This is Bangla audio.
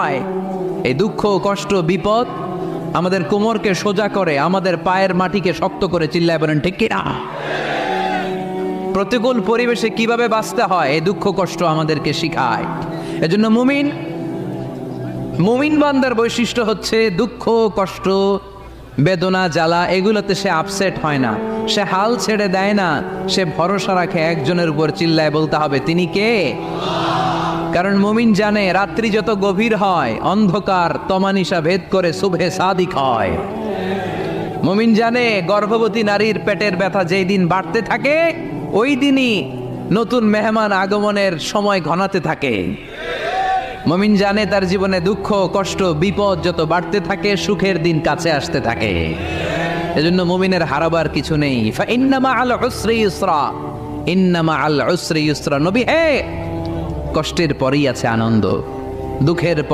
হয়, এই দুঃখ কষ্ট বিপদ আমাদের কোমরকে সোজা করে, আমাদের পায়ের মাটিকে শক্ত করে। চিল্লায় বলেন ঠিক কিনা? প্রতিকূল পরিবেশে কিভাবে বাঁচতে হয় এই দুঃখ কষ্ট আমাদেরকে শিখায়। এজন্য মুমিন বান্দার বৈশিষ্ট্য হচ্ছে দুঃখ কষ্ট বেদনা জ্বালা এগুলোতে সে আপসেট হয় না, সে হাল ছেড়ে দেয় না, সে ভরসা রাখে একজনের উপর। চিল্লায় বলতে হবে তিনি কে? কারণ মুমিন জানে রাত্রি যত গভীর হয় অন্ধকার তমানিসা ভেদ করে সুবহে সাদিক হয়। মুমিন জানে গর্ভবতী নারীর পেটের ব্যথা যেই দিন বাড়তে থাকে ওই দিনই নতুন মেহমান আগমনের সময় ঘনাতে থাকে। মুমিন জানে তার জীবনে দুঃখ কষ্ট বিপদ যত বাড়তে থাকে সুখের দিন কাছে আসতে থাকে। এজন্য মুমিনের হারাবার কিছু নেই। ইন্না মাআল উসরি ইউসরা, ইন্না মাআল উসরি ইউসরা। নবী হে, কষ্টের পরেই আছে আনন্দ, দুঃখের পর